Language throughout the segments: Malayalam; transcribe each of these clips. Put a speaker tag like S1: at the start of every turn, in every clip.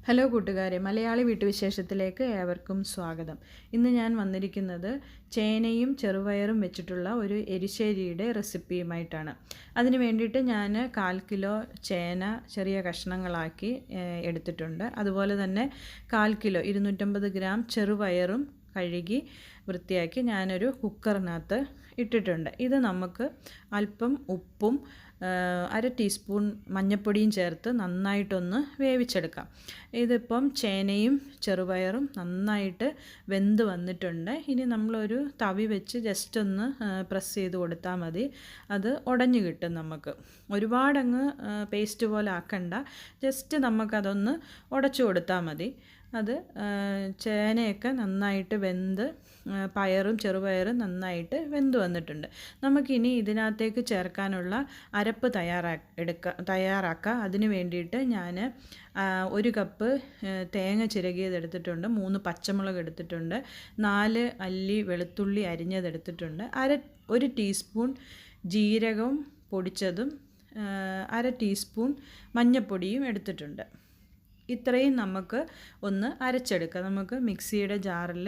S1: ഹലോ കൂട്ടുകാരെ, മലയാളി വീട്ടുവിശേഷത്തിലേക്ക് ഏവർക്കും സ്വാഗതം. ഇന്ന് ഞാൻ വന്നിരിക്കുന്നത് ചേനയും ചെറുപയറും വെച്ചിട്ടുള്ള ഒരു എരിശ്ശേരിയുടെ റെസിപ്പിയുമായിട്ടാണ്. അതിന് വേണ്ടിയിട്ട് ഞാൻ 1/4 കിലോ ചേന ചെറിയ കഷ്ണങ്ങളാക്കി എടുത്തിട്ടുണ്ട്. അതുപോലെ തന്നെ 1/4 കിലോ 250 ഗ്രാം ചെറുപയറും കഴുകി വൃത്തിയാക്കി ഞാനൊരു കുക്കറിനകത്ത് ഇട്ടിട്ടുണ്ട്. ഇത് നമുക്ക് അല്പം ഉപ്പും 1/2 ടീസ്പൂൺ മഞ്ഞൾപ്പൊടിയും ചേർത്ത് നന്നായിട്ടൊന്ന് വേവിച്ചെടുക്കാം. ഇതിപ്പം ചേനയും ചെറുപയറും നന്നായിട്ട് വെന്ത് വന്നിട്ടുണ്ട്. ഇനി നമ്മളൊരു തവി വെച്ച് ജസ്റ്റ് ഒന്ന് പ്രസ് ചെയ്ത് കൊടുത്താൽ മതി. അത് ഉടഞ്ഞു കിട്ടും. നമുക്ക് ഒരുപാടങ്ങ് പേസ്റ്റ് പോലെ ആക്കണ്ട, ജസ്റ്റ് നമുക്കതൊന്ന് ഉടച്ചു കൊടുത്താൽ മതി. അത് ചേനയൊക്കെ നന്നായിട്ട് വെന്ത് പയറും ചെറുപയറും നന്നായിട്ട് വെന്ത് വന്നിട്ടുണ്ട്. നമുക്കിനി ഇതിനകത്തേക്ക് ചേർക്കാനുള്ള അരപ്പ് തയ്യാറാക്കാം. അതിന് വേണ്ടിയിട്ട് ഞാൻ 1 കപ്പ് തേങ്ങ ചിരകിയത് എടുത്തിട്ടുണ്ട്, 3 പച്ചമുളക് എടുത്തിട്ടുണ്ട്, 4 അല്ലി വെളുത്തുള്ളി അരിഞ്ഞതെടുത്തിട്ടുണ്ട്, 1 ടീസ്പൂൺ ജീരകം പൊടിച്ചതും 1/2 ടീസ്പൂൺ മഞ്ഞൾപ്പൊടിയും എടുത്തിട്ടുണ്ട്. ഇത്രയും നമുക്ക് ഒന്ന് അരച്ചെടുക്കാം. നമുക്ക് മിക്സിയുടെ ജാറിൽ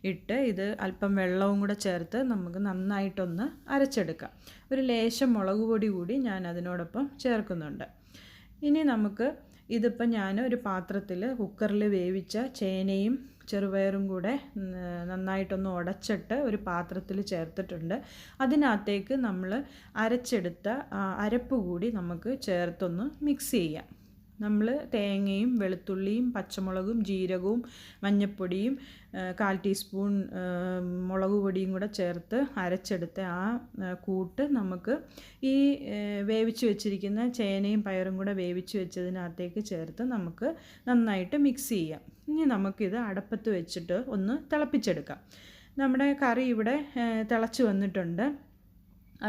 S1: ഇട്ട് ഇത് അല്പം വെള്ളവും കൂടെ ചേർത്ത് നമുക്ക് നന്നായിട്ടൊന്ന് അരച്ചെടുക്കാം. ഒരു ലേശം മുളക് പൊടി കൂടി ഞാൻ അതിനോടൊപ്പം ചേർക്കുന്നുണ്ട്. ഇനി നമുക്ക് ഇതിപ്പം ഞാൻ ഒരു പാത്രത്തിൽ കുക്കറിൽ വേവിച്ച ചേനയും ചെറുപയറും കൂടെ നന്നായിട്ടൊന്ന് ഉടച്ചിട്ട് ഒരു പാത്രത്തിൽ ചേർത്തിട്ടുണ്ട്. അതിനകത്തേക്ക് നമ്മൾ അരച്ചെടുത്ത അരപ്പ് കൂടി നമുക്ക് ചേർത്തൊന്ന് മിക്സ് ചെയ്യാം. നമ്മൾ തേങ്ങയും വെളുത്തുള്ളിയും പച്ചമുളകും ജീരകവും മഞ്ഞൾപ്പൊടിയും 1/4 ടീസ്പൂൺ മുളക് പൊടിയും കൂടെ ചേർത്ത് അരച്ചെടുത്ത ആ കൂട്ട് നമുക്ക് ഈ വേവിച്ച് വെച്ചിരിക്കുന്ന ചേനയും പയറും കൂടെ വേവിച്ച് വെച്ചതിനകത്തേക്ക് ചേർത്ത് നമുക്ക് നന്നായിട്ട് മിക്സ് ചെയ്യാം. ഇനി നമുക്കിത് അടപ്പത്ത് വെച്ചിട്ട് ഒന്ന് തിളപ്പിച്ചെടുക്കാം. നമ്മുടെ കറി ഇവിടെ തിളച്ച് വന്നിട്ടുണ്ട്.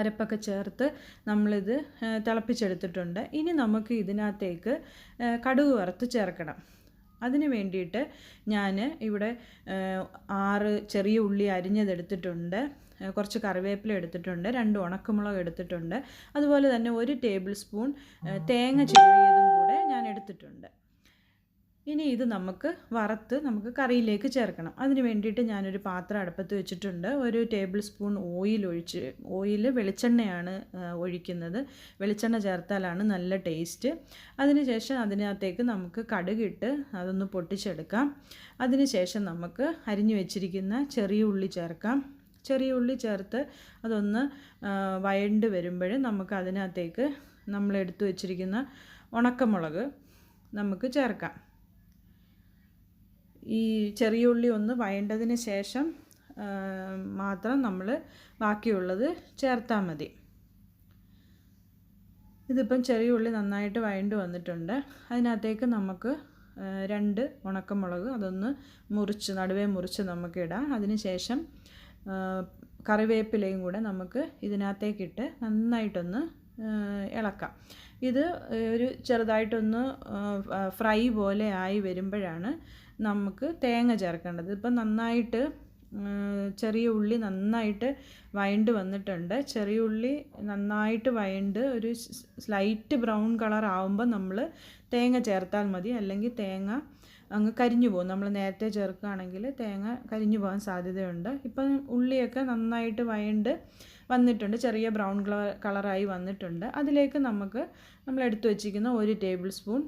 S1: അരപ്പൊക്കെ ചേർത്ത് നമ്മളിത് തിളപ്പിച്ചെടുത്തിട്ടുണ്ട്. ഇനി നമുക്ക് ഇതിനകത്തേക്ക് കടുക് വറുത്ത് ചേർക്കണം. അതിന് വേണ്ടിയിട്ട് ഞാൻ ഇവിടെ 6 ചെറിയ ഉള്ളി അരിഞ്ഞതെടുത്തിട്ടുണ്ട്, കുറച്ച് കറിവേപ്പില എടുത്തിട്ടുണ്ട്, 2 ഉണക്കമുളക് എടുത്തിട്ടുണ്ട്, അതുപോലെ തന്നെ 1 ടേബിൾ സ്പൂൺ തേങ്ങ ചിരവിയതും കൂടെ ഞാൻ എടുത്തിട്ടുണ്ട്. ഇനി ഇത് നമുക്ക് നമുക്ക് കറിയിലേക്ക് ചേർക്കണം. അതിന് വേണ്ടിയിട്ട് ഞാനൊരു പാത്രം അടുപ്പത്ത് വെച്ചിട്ടുണ്ട്. 1 ടേബിൾ സ്പൂൺ ഓയിൽ വെളിച്ചെണ്ണയാണ് ഒഴിക്കുന്നത്. വെളിച്ചെണ്ണ ചേർത്താലാണ് നല്ല ടേസ്റ്റ്. അതിനുശേഷം അതിനകത്തേക്ക് നമുക്ക് കടുകിട്ട് അതൊന്ന് പൊട്ടിച്ചെടുക്കാം. അതിനുശേഷം നമുക്ക് അരിഞ്ഞു വെച്ചിരിക്കുന്ന ചെറിയ ഉള്ളി ചേർക്കാം. ചെറിയ ഉള്ളി ചേർത്ത് അതൊന്ന് വഴണ്ട് വരുമ്പോൾ നമുക്ക് അതിനകത്തേക്ക് നമ്മൾ എടുത്തു വെച്ചിരിക്കുന്ന ഉണക്കമുളക് നമുക്ക് ചേർക്കാം. ഈ ചെറിയ ഉള്ളി ഒന്ന് വഴണ്ടതിന് ശേഷം മാത്രം നമ്മൾ ബാക്കിയുള്ളത് ചേർത്താൽ മതി. ഇതിപ്പം ചെറിയ ഉള്ളി നന്നായിട്ട് വഴണ്ട് വന്നിട്ടുണ്ട്. അതിനകത്തേക്ക് നമുക്ക് 2 ഉണക്കമുളക് അതൊന്ന് നടുവേ മുറിച്ച് നമുക്ക് ഇടാം. അതിന് ശേഷം കറിവേപ്പിലയും കൂടെ നമുക്ക് ഇതിനകത്തേക്കിട്ട് നന്നായിട്ടൊന്ന് ഇളക്കാം. ഇത് ഒരു ചെറുതായിട്ടൊന്ന് ഫ്രൈ പോലെ ആയി വരുമ്പോഴാണ് നമുക്ക് തേങ്ങ ചേർക്കേണ്ടത്. ഇപ്പം നന്നായിട്ട് ചെറിയ ഉള്ളി നന്നായിട്ട് വഴണ്ട് വന്നിട്ടുണ്ട്. ചെറിയ ഉള്ളി നന്നായിട്ട് വഴണ്ട് ഒരു സ്ലൈറ്റ് ബ്രൗൺ കളർ ആവുമ്പോൾ നമ്മൾ തേങ്ങ ചേർത്താൽ മതി. അല്ലെങ്കിൽ തേങ്ങ അങ്ങ് കരിഞ്ഞു പോകും. നമ്മൾ നേരത്തെ ചേർക്കുകയാണെങ്കിൽ തേങ്ങ കരിഞ്ഞു പോകാൻ സാധ്യതയുണ്ട്. ഇപ്പം ഉള്ളിയൊക്കെ നന്നായിട്ട് വഴണ്ട് വന്നിട്ടുണ്ട്, ചെറിയ ബ്രൗൺ കളറായി വന്നിട്ടുണ്ട്. അതിലേക്ക് നമ്മൾ എടുത്തു വച്ചിരിക്കുന്ന 1 ടേബിൾ സ്പൂൺ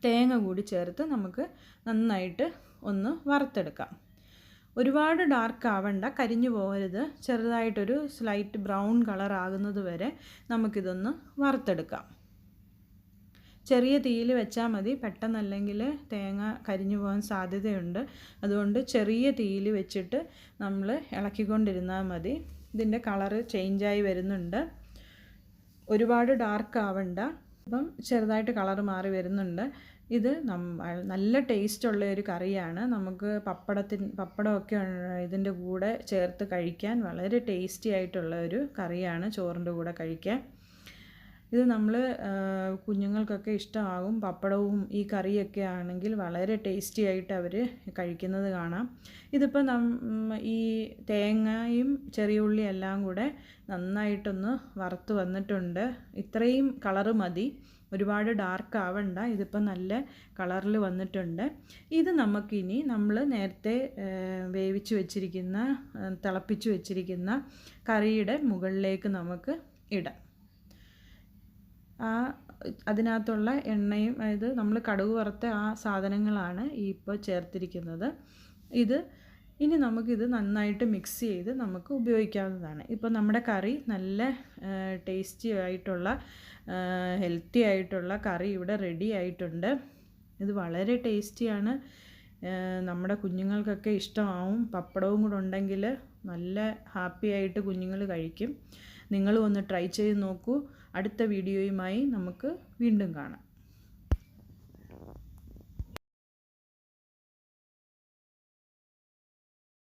S1: തേങ്ങ കൂടി ചേർത്ത് നമുക്ക് നന്നായിട്ട് ഒന്ന് വറുത്തെടുക്കാം. ഒരുപാട് ഡാർക്ക് ആവണ്ട, കരിഞ്ഞു പോകരുത്. ചെറുതായിട്ടൊരു സ്ലൈറ്റ് ബ്രൗൺ കളർ ആകുന്നത് വരെ നമുക്കിതൊന്ന് വറുത്തെടുക്കാം. ചെറിയ തീയിൽ വെച്ചാൽ മതി, പെട്ടെന്നല്ലെങ്കിൽ തേങ്ങ കരിഞ്ഞു പോകാൻ സാധ്യതയുണ്ട്. അതുകൊണ്ട് ചെറിയ തീയിൽ വെച്ചിട്ട് നമ്മൾ ഇളക്കിക്കൊണ്ടിരുന്നാൽ മതി. ഇതിൻ്റെ കളറ് ചേഞ്ചായി വരുന്നുണ്ട്. ഒരുപാട് ഡാർക്ക് ആവണ്ട. അപ്പം ചെറുതായിട്ട് കളറ് മാറി വരുന്നുണ്ട്. ഇത് നല്ല ടേസ്റ്റുള്ള ഒരു കറിയാണ്. നമുക്ക് പപ്പടമൊക്കെ ഇതിൻ്റെ കൂടെ ചേർത്ത് കഴിക്കാൻ വളരെ ടേസ്റ്റി ആയിട്ടുള്ള ഒരു കറിയാണ്, ചോറിൻ്റെ കൂടെ കഴിക്കാൻ. ഇത് നമ്മൾ കുഞ്ഞുങ്ങൾക്കൊക്കെ ഇഷ്ടമാകും. പപ്പടവും ഈ കറിയൊക്കെ ആണെങ്കിൽ വളരെ ടേസ്റ്റി ആയിട്ട് അവർ കഴിക്കുന്നത് കാണാം. ഇതിപ്പോൾ ഈ തേങ്ങയും ചെറിയ ഉള്ളി എല്ലാം കൂടെ നന്നായിട്ടൊന്ന് വറുത്ത് വന്നിട്ടുണ്ട്. ഇത്രയും കളറ് മതി, ഒരുപാട് ഡാർക്ക് ആവണ്ട. ഇതിപ്പോൾ നല്ല കളറിൽ വന്നിട്ടുണ്ട്. ഇത് നമുക്കിനി നമ്മൾ നേരത്തെ വേവിച്ച് വെച്ചിരിക്കുന്ന തിളപ്പിച്ച് വെച്ചിരിക്കുന്ന കറിയുടെ മുകളിലേക്ക് നമുക്ക് ഇടാം. അതിനകത്തുള്ള എണ്ണയും, അതായത് നമ്മൾ കടുക് വറുത്ത ആ സാധനങ്ങളാണ് ഇപ്പോൾ ചേർത്തിരിക്കുന്നത്. ഇനി നമുക്കിത് നന്നായിട്ട് മിക്സ് ചെയ്ത് നമുക്ക് ഉപയോഗിക്കാവുന്നതാണ്. ഇപ്പോൾ നമ്മുടെ കറി നല്ല ടേസ്റ്റി ആയിട്ടുള്ള ഹെൽത്തി ആയിട്ടുള്ള കറി ഇവിടെ റെഡി ആയിട്ടുണ്ട്. ഇത് വളരെ ടേസ്റ്റിയാണ്, നമ്മുടെ കുഞ്ഞുങ്ങൾക്കൊക്കെ ഇഷ്ടമാവും. പപ്പടവും കൂടെ ഉണ്ടെങ്കിൽ നല്ല ഹാപ്പി ആയിട്ട് കുഞ്ഞുങ്ങൾ കഴിക്കും. നിങ്ങളും ഒന്ന് ട്രൈ ചെയ്ത് നോക്കൂ. അടുത്ത വീഡിയോയുമായി നമുക്ക് വീണ്ടും കാണാം.